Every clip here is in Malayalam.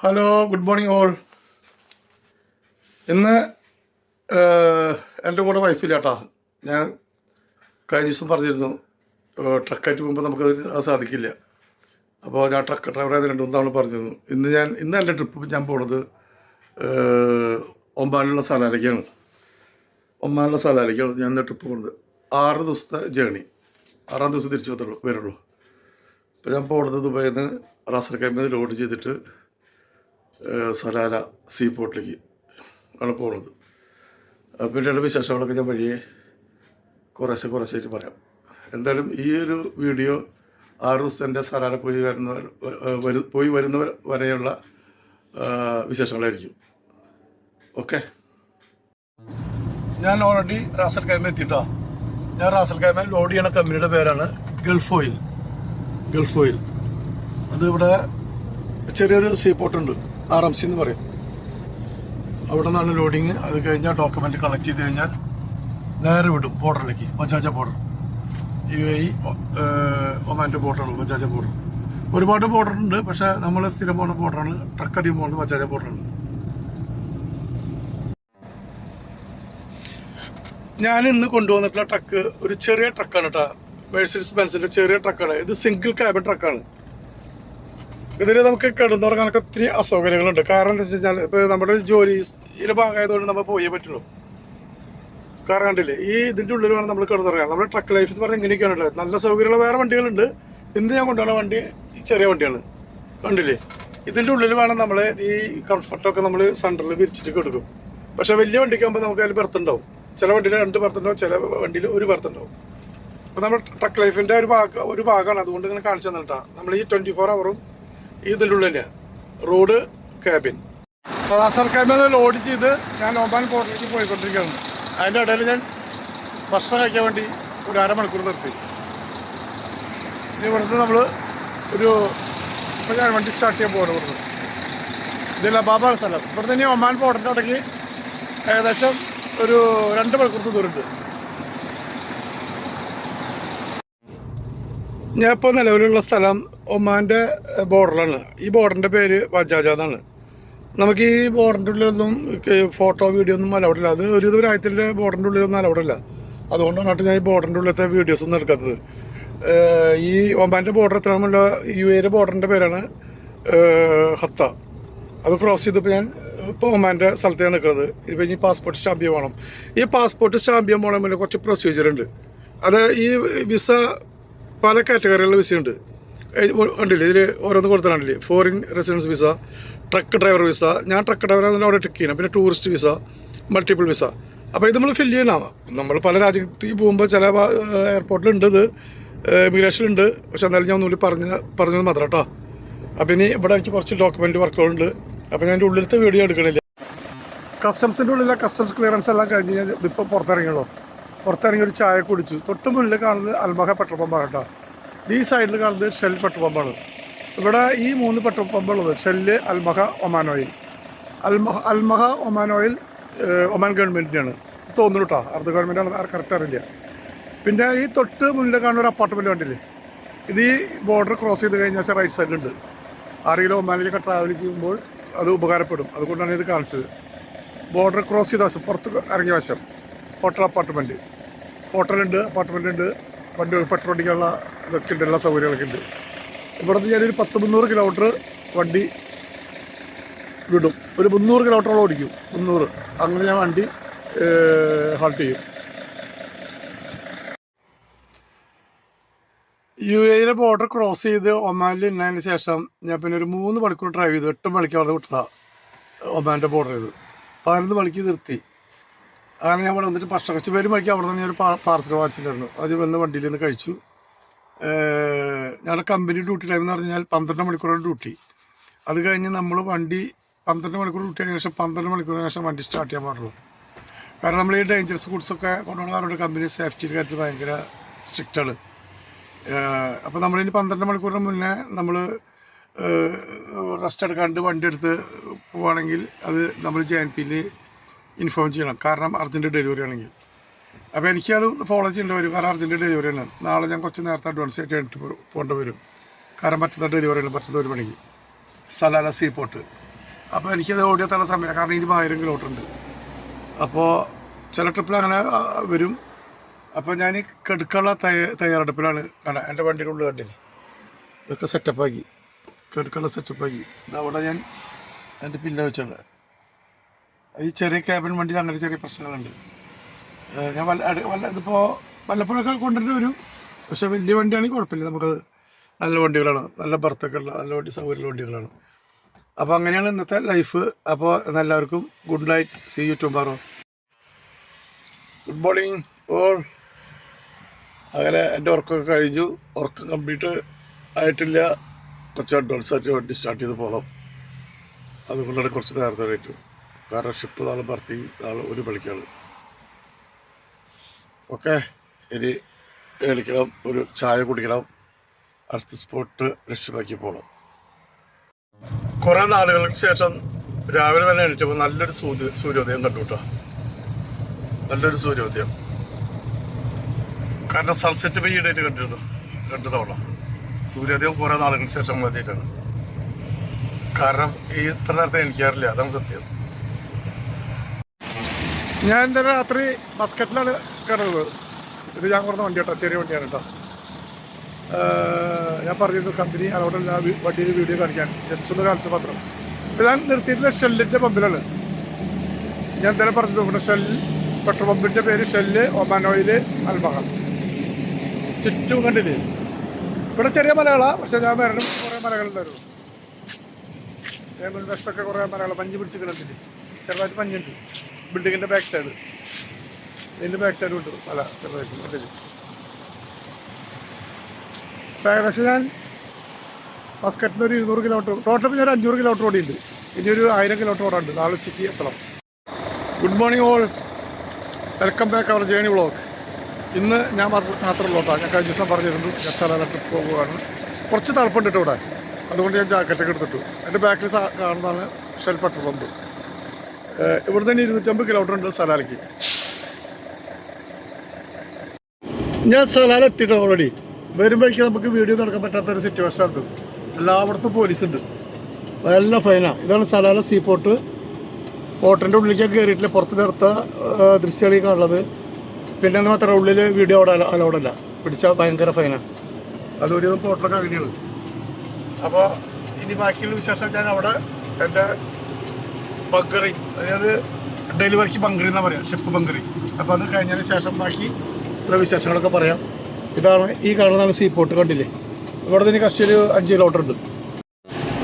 Hello, good morning all. ഇന്ന് എൻ്റെ കൂടെ വൈഫില്ല കേട്ടോ. ഞാൻ കഴിഞ്ഞ ദിവസം പറഞ്ഞിരുന്നു ട്രക്കായിട്ട് പോകുമ്പോൾ അത് സാധിക്കില്ല. അപ്പോൾ ഞാൻ ട്രക്ക് ഡ്രൈവറായത് 2-3 തവണ പറഞ്ഞിരുന്നു. ഇന്ന് എൻ്റെ ട്രിപ്പ് ഞാൻ പോണത് ഒമാനിലുള്ള സലാലയ്ക്കാണ്. ഞാൻ ഇന്ന് ട്രിപ്പ് പോകുന്നത്. 6 ദിവസത്തെ ജേണി. 6-ാം ദിവസം തിരിച്ചു വരുള്ളൂ. അപ്പോൾ ഞാൻ പോകുന്നത് ദുബായിൽ നിന്ന് റാസൽ ഖൈമയിൽ ലോഡ് ചെയ്തിട്ട് സലാല സീ പോർട്ടിലേക്ക് ആണ് പോകുന്നത്. പിന്നീട് വിശേഷങ്ങളൊക്കെ ഞാൻ വഴിയെ കുറേശ്ശായിട്ട് പറയാം. എന്തായാലും ഈ ഒരു വീഡിയോ 6 ദിവസത്തെ സലാല പോയി വരുന്നവർ വരെയുള്ള വിശേഷങ്ങളായിരിക്കും. ഓക്കെ, ഞാൻ ഓൾറെഡി റാസൽ ഖൈമ എത്തിയിട്ടോ. ഞാൻ റാസൽ ഖൈമ ലോഡ് ചെയ്യണ കമ്പനിയുടെ പേരാണ് ഗൾഫ് ഓയിൽ. അത് ഇവിടെ ചെറിയൊരു സീ പോർട്ടുണ്ട്, RMC എന്ന് പറയും. അവിടെ നിന്നാണ് ലോഡിങ്. അത് കഴിഞ്ഞാൽ ഡോക്യുമെന്റ് കളക്ട് ചെയ്ത് കഴിഞ്ഞാൽ നേരെ വിടും ബോർഡറിലേക്ക്. ബജാജ ബോർഡർ, UAE ഒമാൻ്റെ ബോർഡറാണ് ബജാജ ബോർഡർ. ഒരുപാട് ബോർഡറുണ്ട്, പക്ഷെ നമ്മൾ സ്ഥിരം പോകുന്ന ബോർഡറാണ്. ട്രക്ക് അധികം പോകുന്നത് ബജാജ ബോർഡറാണ്. ഞാൻ ഇന്ന് കൊണ്ടുവന്നിട്ടുള്ള ട്രക്ക് ഒരു ചെറിയ ട്രക്കാണ് കേട്ടോ. മെഴ്സിഡീസ് ബെൻസിന്റെ ചെറിയ ട്രക്കാണ് ഇത്. സിംഗിൾ ക്യാബിൻ ട്രക്കാണ്. ഇതിൽ നമുക്ക് കിടന്നുറങ്ങാനൊക്കെ ഒത്തിരി അസൗകര്യങ്ങളുണ്ട്. കാരണം എന്താ വെച്ച് കഴിഞ്ഞാൽ ഇപ്പോൾ നമ്മുടെ ജോലിയുടെ ഭാഗമായതുകൊണ്ട് നമ്മൾ പോയേ പറ്റുള്ളൂ. കാരണം കണ്ടില്ലേ, ഇതിൻ്റെ ഉള്ളിൽ വേണം നമ്മൾ കിടന്നുറങ്ങാൻ. നമ്മുടെ ട്രക്ക് ലൈഫ് എന്ന് പറഞ്ഞാൽ ഇങ്ങനെയൊക്കെയാണ് ഉള്ളത്. നല്ല സൗകര്യമുള്ള വേറെ വണ്ടികളുണ്ട്. ഇന്ന് ഞാൻ കൊണ്ടുപോകുന്ന വണ്ടി ചെറിയ വണ്ടിയാണ്. കണ്ടില്ലേ, ഇതിൻ്റെ ഉള്ളിൽ വേണം നമ്മൾ ഈ കംഫർട്ടൊക്കെ നമ്മൾ സെൻറ്ററിൽ വിരിച്ചിട്ട് കൊടുക്കും. പക്ഷേ വലിയ വണ്ടിക്കാകുമ്പോൾ നമുക്ക് അതിൽ ബർത്തുണ്ടാവും. ചില വണ്ടിയിൽ 2 ബർത്തുണ്ടാവും, ചില വണ്ടിയിൽ 1 ബർത്തുണ്ടാവും. അപ്പോൾ നമ്മൾ ട്രക്ക് ലൈഫിൻ്റെ ഒരു ഭാഗമാണ്. അതുകൊണ്ട് ഇങ്ങനെ കാണിച്ചു തന്നിട്ടാ. നമ്മൾ ഈ 24 ഹവറും ഇതിൻ്റെ ഉള്ളിൽ തന്നെയാണ്. Road cabin. Ras al Khaimah load ചെയ്ത് ഞാൻ ഒമാൻ പോർട്ടിലേക്ക് പോയിക്കൊണ്ടിരിക്കുകയാണ്. അതിൻ്റെ ഇടയിൽ ഞാൻ ഭക്ഷണം കഴിക്കാൻ വേണ്ടി ഒരു 1/2 മണിക്കൂർ നിർത്തി. ഇനി ഇവിടുന്ന് നമ്മൾ ഇപ്പോൾ ഞാൻ വണ്ടി സ്റ്റാർട്ട് ചെയ്യാൻ പോകുന്നത് ഇവിടുന്ന്. ഇത് ലബാബാണ് സ്ഥലം. ഇവിടുന്ന് ഇനി ഒമാൻ പോർട്ടിൻ്റെ ഇടയ്ക്ക് ഏകദേശം ഒരു 2 മണിക്കൂർ ദൂരമുണ്ട്. ഞാൻ ഇപ്പോൾ നിലവിലുള്ള സ്ഥലം ഒമാൻ്റെ ബോർഡറിലാണ്. ഈ ബോർഡറിൻ്റെ പേര് ബജാജ എന്നാണ്. നമുക്ക് ഈ ബോർഡറിൻ്റെ ഉള്ളിലൊന്നും ഫോട്ടോ വീഡിയോ ഒന്നും അലൗഡില്ല. അത് ഒരു രാജ്യത്തിൻ്റെ ബോർഡറിൻ്റെ ഉള്ളിലൊന്നും അലൗഡില്ല. അതുകൊണ്ടാണ് ഞാൻ ഈ ബോർഡറിൻ്റെ ഉള്ളിലത്തെ വീഡിയോസ് ഒന്നും എടുക്കാത്തത്. ഈ ഒമാൻ്റെ ബോർഡർ എത്രയാണെന്നുള്ള UAE ബോർഡറിൻ്റെ പേരാണ് ഹത്ത. അത് ക്രോസ് ചെയ്തപ്പോൾ ഞാൻ ഇപ്പോൾ ഒമാൻ്റെ സ്ഥലത്താണ് നിൽക്കുന്നത്. ഇപ്പോൾ ഇനി പാസ്പോർട്ട് സ്റ്റാമ്പ് ചെയ്യാൻ വേണം. ഈ പാസ്പോർട്ട് സ്റ്റാമ്പ് ചെയ്യാൻ പോകണമെങ്കിൽ കുറച്ച് പ്രൊസീജിയർ ഉണ്ട്. അത് ഈ വിസ പല കാറ്റഗറിയുള്ള വിസയുണ്ട്. കണ്ടില്ലേ, ഇതിൽ ഓരോന്ന് കൊടുത്തിട്ടുണ്ടല്ലേ. Foreign residence visa, truck driver visa. ഞാൻ ട്രക്ക് ഡ്രൈവർ അവിടെ ടിക്ക് ചെയ്യണം. പിന്നെ ടൂറിസ്റ്റ് വിസ, മൾട്ടിപ്പിൾ വിസ. അപ്പോൾ ഇത് നമ്മൾ ഫില്ല് ചെയ്യണം. നമ്മൾ പല രാജ്യത്തേക്ക് പോകുമ്പോൾ ചില എയർപോർട്ടിലുണ്ട്, ഇത് ഇമിഗ്രേഷനിലുണ്ട്. പക്ഷെ എന്തായാലും ഞാൻ ഒന്നുകൂടി പറഞ്ഞത് മാത്രം കേട്ടോ. അപ്പോൾ ഇനി ഇവിടെ എനിക്ക് കുറച്ച് ഡോക്യുമെൻ്റ് വർക്കുകളുണ്ട്. അപ്പോൾ ഞാൻ എൻ്റെ ഉള്ളിലത്തെ വീഡിയോ എടുക്കണില്ല. കസ്റ്റംസിൻ്റെ ഉള്ളിലെ കസ്റ്റംസ് ക്ലിയറൻസ് എല്ലാം കഴിഞ്ഞ് ഞാൻ ഇപ്പോൾ പുറത്തിറങ്ങി ഒരു ചായ കുടിച്ചു. തൊട്ട് മുന്നിൽ കാണുന്നത് അൽമഹ പെട്രോൾ പമ്പാണ് കേട്ടോ. ഈ സൈഡിൽ കാണുന്നത് ഷെൽ പെട്രോൾ പമ്പാണ്. ഇവിടെ ഈ 3 petrol പമ്പുള്ളത് shell, Al Maha, Oman oil. Al Maha Oman oil Oman ഗവൺമെൻറ്റിൻ്റെയാണ് തോന്നുന്നു കേട്ടോ. അർദ്ധ ഗവൺമെൻറ്റാണ്, കറക്റ്റ് അറിയില്ല. പിന്നെ ഈ തൊട്ട് മുന്നിൽ കാണുന്ന ഒരു അപ്പാർട്ട്മെൻറ്റ് കണ്ടില്ലേ, ഇത് ഈ ബോർഡർ ക്രോസ് ചെയ്ത് കഴിഞ്ഞാൽ റൈറ്റ് സൈഡിലുണ്ട്. ആരെങ്കിലും ഒമാനിലേക്കൊക്കെ ട്രാവൽ ചെയ്യുമ്പോൾ അത് ഉപകാരപ്പെടും. അതുകൊണ്ടാണ് ഇത് കാണിച്ചത്. ബോർഡർ ക്രോസ് ചെയ്ത വശം, പുറത്ത് ഇറങ്ങിയ വശം അപ്പാർട്ട്മെൻറ്റ്, ഹോട്ടലുണ്ട്, അപ്പാർട്ട്മെൻ്റ് ഉണ്ട്, വണ്ടി പെട്രോൾ അടിക്കാനുള്ള ഇതൊക്കെ ഉണ്ട്, എല്ലാ സൗകര്യങ്ങളൊക്കെ ഉണ്ട്. ഇവിടുന്ന് ഞാനൊരു 10-300 കിലോമീറ്റർ വണ്ടി വിടും. ഒരു 300 കിലോമീറ്ററോളം ഓടിക്കും. 300 അങ്ങനെ ഞാൻ വണ്ടി ഹാൾട്ട് ചെയ്യും. UAE ബോർഡർ ക്രോസ് ചെയ്ത് ഒമാനിൽ ഇന്നതിന് ശേഷം ഞാൻ പിന്നെ ഒരു 3 മണിക്കൂർ ഡ്രൈവ് ചെയ്തു. 8 മണിക്ക് അവിടെ വിട്ടതാണ് ഒമാൻ്റെ ബോർഡർ ചെയ്ത്. 11 മണിക്ക് നിർത്തി. അങ്ങനെ ഞാൻ ഇവിടെ വന്നിട്ട് ഭക്ഷണം കഴിച്ചു. 1 മണിക്ക് അവിടെ നിന്ന് ഞാൻ ഒരു പാർസൽ വാങ്ങിച്ചിട്ടുണ്ടായിരുന്നു. അത് വന്ന് വണ്ടിയിൽ നിന്ന് കഴിച്ചു. ഞങ്ങളുടെ കമ്പനി ഡ്യൂട്ടി ടൈം എന്ന് പറഞ്ഞാൽ 12 മണിക്കൂറാണ് ഡ്യൂട്ടി. അത് കഴിഞ്ഞ് നമ്മൾ വണ്ടി 12 മണിക്കൂർ ഡ്യൂട്ടി ആയതിനു ശേഷം 12 മണിക്കൂറിന് ശേഷം വണ്ടി സ്റ്റാർട്ട് ചെയ്യാൻ പാടുള്ളൂ. കാരണം നമ്മൾ ഈ ഡേഞ്ചറസ് ഗുഡ്സൊക്കെ കൊണ്ടുപോകാറുണ്ട്. കമ്പനി സേഫ്റ്റിയുടെ കാര്യത്തിൽ ഭയങ്കര സ്ട്രിക്റ്റാണ്. അപ്പോൾ നമ്മളിനി 12 മണിക്കൂറിന് മുന്നേ നമ്മൾ റെസ്റ്റ് എടുക്കാണ്ട് വണ്ടി എടുത്ത് പോവുകയാണെങ്കിൽ അത് നമ്മൾ JNPയിൽ ഇൻഫോം ചെയ്യണം. കാരണം അർജൻറ്റ് ഡെലിവറി ആണെങ്കിൽ. അപ്പോൾ എനിക്കത് ഫോളോ ചെയ്യേണ്ടി വരും. കാരണം അർജൻറ്റ് ഡെലിവറി ആണ്. നാളെ ഞാൻ കുറച്ച് നേരത്തെ അഡ്വാൻസ് ആയിട്ട് പോകേണ്ടി വരും. കാരണം പറ്റുന്ന ഡെലിവറി ആണ്, പറ്റുന്ന 1 മണിക്ക് സലാല സീ പോർട്ട്. അപ്പോൾ എനിക്കത് ഓടിയെത്താനുള്ള സമയമില്ല, കാരണം ഇനി 1000 കിലോമീറ്റർ ഉണ്ട്. അപ്പോൾ ചില ട്രിപ്പിൽ അങ്ങനെ വരും. അപ്പോൾ ഞാൻ കെടുക്കാനുള്ള തയ്യാറെടുപ്പിലാണ്. കാണാൻ എൻ്റെ വണ്ടിയുടെ ഉള്ളിൽ കണ്ടില്ലേ, ഇതൊക്കെ സെറ്റപ്പാക്കി കെടുക്കാനുള്ള സെറ്റപ്പാക്കി. അവിടെ ഞാൻ എൻ്റെ പില്ല വെച്ചാണ്. ഈ ചെറിയ ക്യാബിൻ വണ്ടിയിൽ അങ്ങനെ ചെറിയ പ്രശ്നങ്ങളുണ്ട്. ഞാൻ ഇതിപ്പോൾ വല്ലപ്പോഴൊക്കെ കൊണ്ടുവരേണ്ടി വരും. പക്ഷേ വലിയ വണ്ടിയാണെങ്കിൽ കുഴപ്പമില്ല, നമുക്കത് നല്ല വണ്ടികളാണ്, നല്ല ബർത്തൊക്കെ ഉള്ള നല്ല വണ്ടി, സൗകര്യമുള്ള വണ്ടികളാണ്. അപ്പോൾ അങ്ങനെയാണ് ഇന്നത്തെ ലൈഫ്. അപ്പോൾ എല്ലാവർക്കും good night, see you tomorrow. Good morning all. അങ്ങനെ എൻ്റെ ഉറക്കമൊക്കെ കഴിഞ്ഞു. ഉറക്കം കംപ്ലീറ്റ് ആയിട്ടില്ല, കുറച്ച് അഡ്വാൻസ് ആയിട്ട് വണ്ടി സ്റ്റാർട്ട് ചെയ്ത് പോകണം. അതുകൊണ്ടാണ് കുറച്ച് നേരത്തെ കഴിഞ്ഞു. കാരണം ഷിപ്പ് നാളെ ഭർത്തി, നാളെ 1 മണിക്കാണ്. ഓക്കെ, ഇനി എണിക്കണം, ഒരു ചായ കുടിക്കണം, അടുത്ത സ്പോട്ട് ലക്ഷ്യമാക്കി പോകണം. കുറേ നാളുകൾക്ക് ശേഷം രാവിലെ തന്നെ എണീറ്റപ്പോൾ നല്ലൊരു സൂര്യോദയം കണ്ടു കേട്ടോ. നല്ലൊരു സൂര്യോദയം. കാരണം സൺസെറ്റ് ഇപ്പോൾ ഈയിടെയായിട്ട് കണ്ടു തവണ. സൂര്യോദയം കുറേ നാളുകൾക്ക് ശേഷം മതിയിട്ടാണ്. കാരണം ഈ ഇത്ര നേരത്തെ എണിക്കാറില്ല, അതാണ് സത്യം. ഞാൻ ഇന്നലെ രാത്രി ബസ്കറ്റിലാണ് കിടന്നത്. ഇത് ഞാൻ കുറഞ്ഞ വണ്ടി കേട്ടോ, ചെറിയ വണ്ടിയാണ് കേട്ടോ. ഞാൻ പറഞ്ഞിരുന്നു കമ്പനി അവിടെ വണ്ടിയിൽ വീഡിയോ കാണിക്കാൻ, ജസ്റ്റ് ഒന്ന് കാണിച്ച മാത്രം. ഇപ്പം ഞാൻ നിർത്തിയിട്ടുള്ള ഷെല്ലിൻ്റെ പമ്പിലാണ്. ഞാൻ എന്തായാലും പറഞ്ഞു നോക്കണം. പെട്രോൾ പമ്പിൻ്റെ പേര് ഷെല്ല്, ഒമാൻ ഓയിൽ, അൽമഹ. ചുറ്റും കണ്ടില്ലേ, ഇവിടെ ചെറിയ മലകളാണ്, പക്ഷെ ഞാൻ വരണം കുറേ മലകളുണ്ടായിരുന്നു. മുൻവശത്തൊക്കെ കുറേ മലകൾ മഞ്ഞ് പിടിച്ച് കിടന്നിട്ട് ചെറുതായിട്ട് മഞ്ഞുണ്ട്. ബിൽഡിങ്ങിൻ്റെ ബാക്ക് സൈഡ്, ഇതിൻ്റെ ബാക്ക് സൈഡ് ഉണ്ട് മല ചെറുതായിട്ട് കണ്ടില്ലേ. ഏകദേശം ഞാൻ മസ്കറ്റിൽ ഒരു 200 കിലോമീറ്റർ, ടോട്ടൽ ഞാൻ 500 കിലോമീറ്റർ ഓടിയുണ്ട്. ഇനി ഒരു 1000 കിലോമീറ്റർ ഓടാണ്ട്, നാളെ ഉച്ചയ്ക്ക് എത്തണം. Good morning all, welcome back our journey vlog. ഇന്ന് ഞാൻ മാത്രമുള്ള കേട്ടോ. ഞാൻ കഴിഞ്ഞ ദിവസം പറഞ്ഞിരുന്നു ഞാൻ സ്ഥലം ട്രിപ്പ് പോകുകയാണ്. കുറച്ച് തണുപ്പുണ്ട് കേട്ടോ ഇവിടെ, അതുകൊണ്ട് ഞാൻ ജാക്കറ്റൊക്കെ എടുത്തിട്ടു. എൻ്റെ ബാക്കിൽ കാണുന്നതാണ് ഷെൽ പെട്രോൾ പമ്പ്. ഇവിടെ തന്നെ 250 കിലോമീറ്റർ ഉണ്ട് സലാലയ്ക്ക്. ഞാൻ സലാല എത്തിയിട്ട് ഓൾറെഡി. വരുമ്പോഴേക്ക് നമുക്ക് വീഡിയോ നടക്കാൻ പറ്റാത്തൊരു സിറ്റുവേഷൻ ആണ്. എല്ലായിടത്തും പോലീസുണ്ട്, നല്ല ഫൈനാണ്. ഇതാണ് സലാല സീ പോർട്ട്. പോർട്ടിൻ്റെ ഉള്ളിലേക്ക് കയറിയിട്ടില്ല, പുറത്ത് നിർത്ത ദൃശ്യമാണ് കാണുന്നത്. പിന്നെ എന്ന് മാത്രമേ ഉള്ളിൽ വീഡിയോ അലൗഡല്ല, പിടിച്ചാൽ ഭയങ്കര ഫൈനാണ്. അതൊരു പോർട്ടൊക്കെ അങ്ങനെയാണ്. അപ്പോൾ ഇനി ബാക്കിയുള്ള വിശേഷം ഞാൻ അവിടെ എൻ്റെ ബങ്കറി, അതായത് ഡെലിവറിക്ക് ബങ്കറി എന്നാണ് പറയാം, ഷിപ്പ് ബങ്കറി. അപ്പോൾ അത് കഴിഞ്ഞതിന് ശേഷം ബാക്കി ഉള്ള വിശേഷങ്ങളൊക്കെ പറയാം. ഇതാണ് ഈ കാണുന്നതാണ് സീ പോർട്ട്, കണ്ടില്ലേ. ഇവിടെ നിന്ന് കഷ്ടിയൊരു 5 കിലോമീറ്റർ ഉണ്ട്.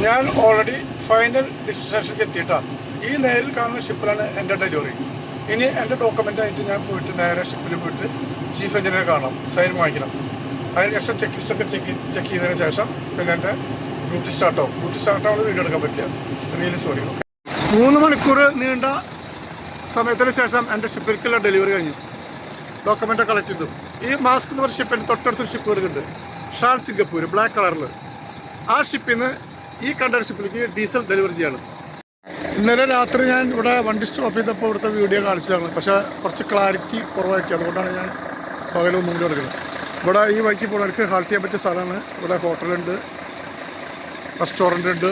ഞാൻ ഓൾറെഡി ഫൈനൽ ഡെസ്റ്റിനേഷനിലേക്ക് എത്തിയിട്ടാണ്. ഈ നേരിൽ കാണുന്ന ഷിപ്പിലാണ് എൻ്റെ ഡെലിവറി. ഇനി എൻ്റെ ഡോക്യുമെൻ്റായിട്ട് ഞാൻ പോയിട്ട് നേരെ ഷിപ്പിൽ പോയിട്ട് ചീഫ് എഞ്ചിനീയറെ കാണാം, സൈൻ വാങ്ങിക്കണം. അതിനുശേഷം ചെക്ക് ലിസ്റ്റൊക്കെ ചെക്ക് ചെയ്തതിന് ശേഷം പിന്നെ എൻ്റെ ഡ്യൂട്ടി സ്റ്റാർട്ടാവും. ഡ്യൂട്ടി സ്റ്റാർട്ടാവുന്നത് വീഡിയോ എടുക്കാൻ പറ്റില്ല, റിയലി സോറി. 3 മണിക്കൂർ നീണ്ട സമയത്തിന് ശേഷം എൻ്റെ ഷിപ്പിലേക്കുള്ള ഡെലിവറി കഴിഞ്ഞു. ഡോക്യുമെൻ്റ് കളക്ട് ചെയ്തു. ഈ മാസ്ക് എന്ന് പറഞ്ഞ ഷിപ്പിന് തൊട്ടടുത്തൊരു ഷിപ്പ് വരുന്നുണ്ട്, ഷാൻ സിംഗപ്പൂർ, ബ്ലാക്ക് കളറിൽ. ആ ഷിപ്പിൽ നിന്ന് ഈ കണ്ട ഷിപ്പിലേക്ക് ഡീസൽ ഡെലിവറി ചെയ്യാണ്. ഇന്നലെ രാത്രി ഞാൻ ഇവിടെ വണ്ടി സ്റ്റോപ്പ് ചെയ്തപ്പോൾ ഇവിടുത്തെ വീഡിയോ കാണിച്ചതാണ്. പക്ഷേ കുറച്ച് ക്ലാരിറ്റി കുറവായിരിക്കും, അതുകൊണ്ടാണ് ഞാൻ പകലൊന്നും കൂടി എടുക്കുന്നത്. ഇവിടെ ഈ വഴിക്ക് പോകുന്നവർക്ക് ഹാൾട്ട് ചെയ്യാൻ പറ്റിയ സ്ഥലമാണ്. ഇവിടെ ഹോട്ടലുണ്ട്, റെസ്റ്റോറൻ്റ് ഉണ്ട്.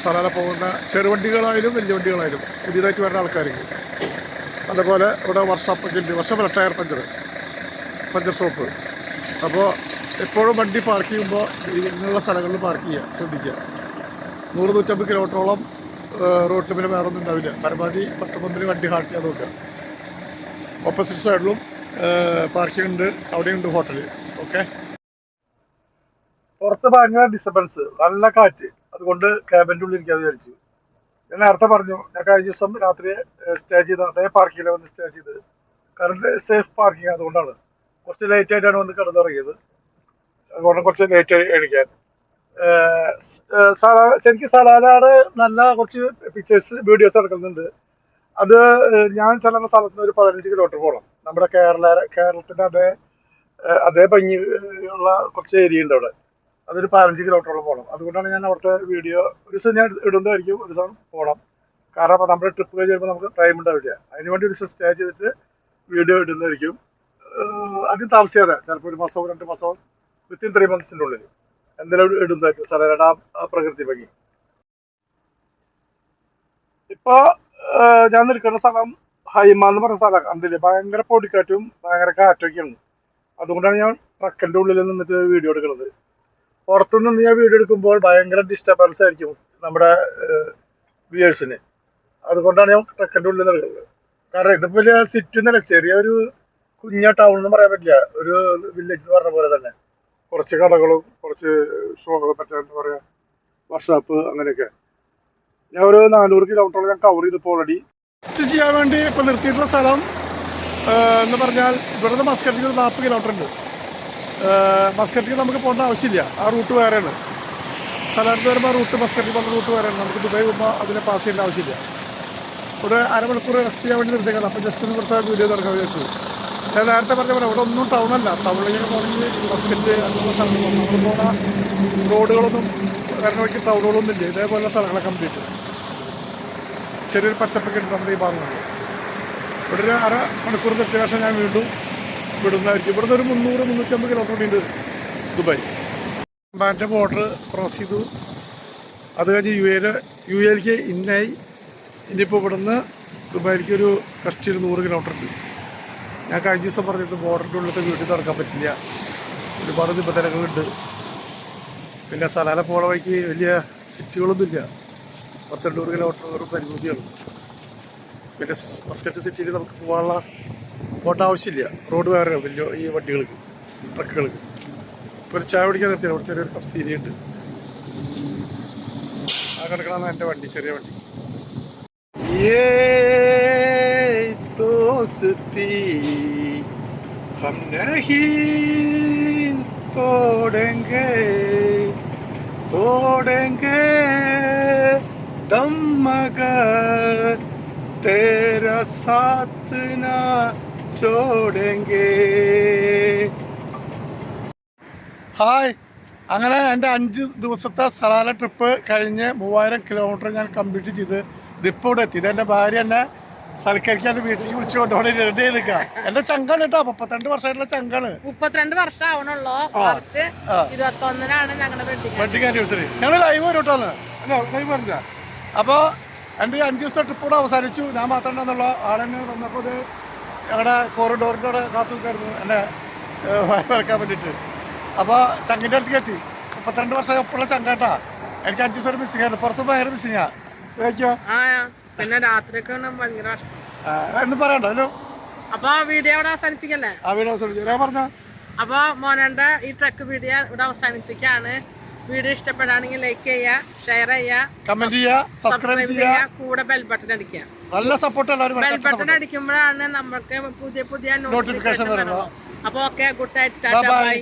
സലാല പോകുന്ന ചെറുവണ്ടികളായാലും വലിയ വണ്ടികളായാലും പുതിയതായിട്ട് വരുന്ന ആൾക്കാർക്ക്. അതുപോലെ ഇവിടെ വർക്ക്ഷോപ്പൊക്കെ ഉണ്ട്, വർഷമല്ല ടയർ പഞ്ചർ ഷോപ്പ്. അപ്പോൾ എപ്പോഴും വണ്ടി പാർക്ക് ചെയ്യുമ്പോൾ ഇങ്ങനെയുള്ള സ്ഥലങ്ങളിൽ പാർക്ക് ചെയ്യുക, ശ്രദ്ധിക്കുക. 100-150 കിലോമീറ്ററോളം റോട്ടിൽ പിന്നെ വേറെ ഒന്നും ഉണ്ടാവില്ല. പരമാവധി പെട്രോൾ പമ്പിൽ വണ്ടി ഹാൾട്ട് ചെയ്യാൻ നോക്കുക. ഓപ്പോസിറ്റ് സൈഡിലും പാർക്കിംഗ് ഉണ്ട്, അവിടെയുണ്ട് ഹോട്ടൽ. ഓക്കെ, പുറത്ത് ഭയങ്കര ഡിസ്റ്റർബൻസ്, നല്ല കാറ്റ്, അതുകൊണ്ട് ക്യാബിൻ്റെ ഉള്ളിൽ ഇരിക്കാതെ വിചാരിച്ചു. ഞാൻ നേരത്തെ പറഞ്ഞു, ഞാൻ കഴിഞ്ഞ ദിവസം രാത്രി സ്റ്റേ ചെയ്ത് അതേ പാർക്കിങ്ങിൽ വന്ന് സ്റ്റേ ചെയ്ത്. കാരണം സേഫ് പാർക്കിങ്, അതുകൊണ്ടാണ്. കുറച്ച് ലേറ്റ് ആയിട്ടാണ് വന്ന് കിടന്നുറങ്ങിയത്, അതുകൊണ്ട് കുറച്ച് ലേറ്റ് ആയി എണിക്കാൻ. ശരിക്കും സലാലയുടെ നല്ല കുറച്ച് പിക്ചേഴ്സ് വീഡിയോസ് എടുക്കുന്നുണ്ട്. അത് ഞാൻ ചെല്ലുന്ന സ്ഥലത്ത് നിന്ന് ഒരു 15 കിലോമീറ്റർ പോകണം. നമ്മുടെ കേരളത്തിൻ്റെ അതേ ഭംഗി ഉള്ള കുറച്ച് ഏരിയ ഉണ്ട് അവിടെ. അതൊരു 15 കിലോമീറ്ററോളം പോകണം. അതുകൊണ്ടാണ് ഞാൻ അവിടുത്തെ വീഡിയോ ഒരു ദിവസം ഞാൻ ഇടുന്നതായിരിക്കും, ഒരു ദിവസം പോകണം. കാരണം അപ്പോൾ നമ്മുടെ ട്രിപ്പ് കഴിഞ്ഞ് വരുമ്പോൾ നമുക്ക് ടൈം ഉണ്ടാവില്ല. അതിന് വേണ്ടി ഒരു ദിവസം സ്റ്റേ ചെയ്തിട്ട് വീഡിയോ ഇടുന്നതായിരിക്കും. ആദ്യം താമസിക്കാതെ ചിലപ്പോൾ 1 മാസമോ 2 മാസമോ വിത്തിൻ 3 മന്ത്സിൻ്റെ ഉള്ളിൽ എന്തായാലും ഇടുന്നതായിരിക്കും സലാലയുടെ ആ പ്രകൃതി ഭംഗി. ഇപ്പൊ ഞാൻ നിൽക്കുന്ന സ്ഥലം ഹൈമ എന്ന് പറഞ്ഞ സ്ഥലം കണ്ടില്ലേ, ഭയങ്കര പൊടിക്കാറ്റും ഭയങ്കര കാറ്റൊക്കെയാണ്. അതുകൊണ്ടാണ് ഞാൻ ട്രക്കിന്റെ ഉള്ളിൽ നിന്നിട്ട് വീഡിയോ എടുക്കുന്നത്. പുറത്തു നിന്ന് ഞാൻ വീഡിയോ എടുക്കുമ്പോൾ ഭയങ്കര ഡിസ്റ്റർബൻസ് ആയിരിക്കും നമ്മുടെ വ്യൂവേഴ്സിന്. അതുകൊണ്ടാണ് ഞാൻ ട്രക്കിന്റെ ഉള്ളിൽ എടുക്കുന്നത്. കാരണം ഇതിപ്പോ വലിയ സിറ്റി എന്നല്ല, ചെറിയൊരു കുഞ്ഞ ടൗൺ എന്ന് പറയാൻ പറ്റില്ല, ഒരു വില്ലേജ് എന്ന് പറഞ്ഞ പോലെ തന്നെ. കുറച്ച് കടകളും കുറച്ച് മറ്റേ എന്താ പറയാ വർക്ക്ഷോപ്പ് അങ്ങനെയൊക്കെ. ഞാൻ ഒരു 400 കിലോമീറ്ററോളം ഞാൻ കവർ ചെയ്തപ്പോൾ ഓൾറെഡി. ടെസ്റ്റ് ചെയ്യാൻ വേണ്ടി ഇപ്പൊ നിർത്തിയിട്ടുള്ള സ്ഥലം എന്ന് പറഞ്ഞാൽ ഇവിടുന്ന് മസ്കറ്റിൽ 40 കിലോമീറ്റർ ഉണ്ട്. മസ്കറ്റിൽ നമുക്ക് പോകേണ്ട ആവശ്യമില്ല, ആ റൂട്ട് വേറെയാണ്. സ്ഥലത്ത് വരുമ്പോൾ റൂട്ട് മസ്കറ്റിൽ പോകുന്ന റൂട്ട് വേറെയാണ്. നമുക്ക് ദുബായ് പോകുമ്പോൾ അതിനെ പാസ് ചെയ്യേണ്ട ആവശ്യമില്ല. ഇവിടെ അരമണിക്കൂർ റെസ്റ്റ് ചെയ്യാൻ വേണ്ടി നിർത്തിക്കണം. അപ്പോൾ ജസ്റ്റ് ഒന്ന് ഇവിടുത്തെ വീഡിയോ നടക്കാൻ വിചാരിച്ചു. ഞാൻ നേരത്തെ പറഞ്ഞ പോലെ ഇവിടെ ഒന്നും ടൗണല്ല. ടൗണിലേക്ക് പോകണമെങ്കിൽ മസ്കറ്റ് അങ്ങനെയുള്ള സ്ഥലങ്ങൾ നമ്മൾ പോകുന്ന റോഡുകളൊന്നും വരണ വഴിക്ക് ടൗണുകളൊന്നും ഇല്ല. ഇതേപോലെ സ്ഥലങ്ങളെ കംപ്ലീറ്റ് ചെറിയൊരു പച്ചപ്പൊക്കെ ഉണ്ട് നമ്മുടെ ഈ ഭാഗങ്ങളിൽ. ഇവിടെ ഒരു അരമണിക്കൂർ നിർത്തിയ ശേഷം ഞാൻ വീണ്ടും വിടുന്നതായിരിക്കും. ഇവിടുന്ന് ഒരു 300-350 കിലോമീറ്റർ ഉണ്ട് ദുബായ്. ഒമാൻ്റെ ബോർഡർ ക്രോസ് ചെയ്തു. അത് കഴിഞ്ഞ് യു എയിലേക്ക് ഇന്നായി. ഇനിയിപ്പോൾ ഇവിടുന്ന് ദുബായിലേക്ക് ഒരു കഷ്ടി 100 കിലോമീറ്റർ ഉണ്ട്. ഞാൻ കഴിഞ്ഞ ദിവസം പറഞ്ഞിട്ട് ബോർഡറിൻ്റെ ഉള്ളിലത്തെ വീട്ടിൽ നടക്കാൻ പറ്റില്ല, ഒരുപാട് നിബന്ധനകളുണ്ട്. പിന്നെ സലാല പോണ വഴിക്ക് വലിയ സിറ്റികളൊന്നുമില്ല, 100-200 കിലോമീറ്റർ ഒരു പരിമിതിയാണ്. പിന്നെ മസ്കറ്റ് സിറ്റിയിൽ നമുക്ക് പോകേണ്ട ആവശ്യമില്ല, റോഡ് വേറെ വലിയ ഈ വണ്ടികൾക്ക് ട്രക്കുകൾക്ക്. ഇപ്പോൾ ഒരു ചായ പിടിക്കാൻ നിർത്തിയാണ്, അവിടെ ചെറിയൊരു കഫ്തീരിയ ഉണ്ട്. ആ കിടക്കണമെന്ന് എൻ്റെ വണ്ടി, ചെറിയ വണ്ടി. दोस्ती हम नहीं तोड़ेंगे दम मगर तेरा साथ ना छोड़ेंगे. ഹായ്, അങ്ങനെ എൻ്റെ 5 ദിവസത്തെ സലാല ട്രിപ്പ് കഴിഞ്ഞ് 3000 കിലോമീറ്റർ ഞാൻ കംപ്ലീറ്റ് ചെയ്ത് ഇതിപ്പോൾ ഇവിടെ എത്തി. ഇതെൻ്റെ ഭാര്യ എന്നെ സൽക്കരിക്കാൻ വീട്ടിലേക്ക് വിളിച്ചു കൊണ്ടുപോകണേ റെഡി ചെയ്ത് നിൽക്കുക. എന്റെ ചങ്കാണ് കേട്ടോ, 32 വർഷമായിട്ടുള്ള ചങ്കാണ്. 32 വർഷം ആവണുള്ളൂ. 21-നാണ് ഞങ്ങളുടെ വെഡിങ് ആനിവേഴ്സറി. ഞങ്ങൾ ലൈവ് വരും കേട്ടോന്ന്, ലൈവ് പറഞ്ഞ. അപ്പോൾ എൻ്റെ 5 ദിവസത്തെ ട്രിപ്പ് കൂടെ അവസാനിച്ചു. ഞാൻ മാത്രം ഉണ്ടെന്നുള്ള ആളെന്നെ വന്നപ്പോൾ ഇത് ഞങ്ങളുടെ കോറിഡോറിൻ്റെ അവിടെ കാത്തു നിൽക്കായിരുന്നു എന്നെ വരക്കാൻ വേണ്ടിയിട്ട്. അപ്പോൾ ചങ്ങിൻ്റെ അടുത്തേക്ക് എത്തി. 32 വർഷം എപ്പോഴുള്ള ചങ്കാട്ടാ. എനിക്ക് 5 ദിവസം മിസ്സിങ് ആയിരുന്നു, പുറത്ത് ഭയങ്കര മിസ്സിങ്ങാ. കഴിക്കോ? പിന്നെ രാത്രിയൊക്കെ ഭയങ്കര എന്ന് പറയണ്ടോ. അപ്പൊ വീഡിയോ ഇവിടെ അവസാനിപ്പിക്കല്ലേ? ആ വീഡിയോ അവസാനിപ്പിച്ചു പറഞ്ഞ. അപ്പൊ മോനന്റെ ഈ ട്രക്ക് വീഡിയോ ഇവിടെ അവസാനിപ്പിക്കാണ്. വീഡിയോ ഇഷ്ടപ്പെടുകയാണെങ്കിൽ ലൈക്ക് ചെയ്യുക, ഷെയർ ചെയ്യുക, കമന്റ് ചെയ്യുക, സബ്സ്ക്രൈബ് ചെയ്യുക, കൂടെ ബെൽ ബട്ടൺ അടിക്കുക. നല്ല സപ്പോർട്ട് എല്ലാവരും. ബെൽ ബട്ടൺ അടിക്കുമ്പോഴാണ് നമുക്ക് പുതിയ നോട്ടിഫിക്കേഷൻ വരുന്നത്. അപ്പൊ okay, good night, tata, by.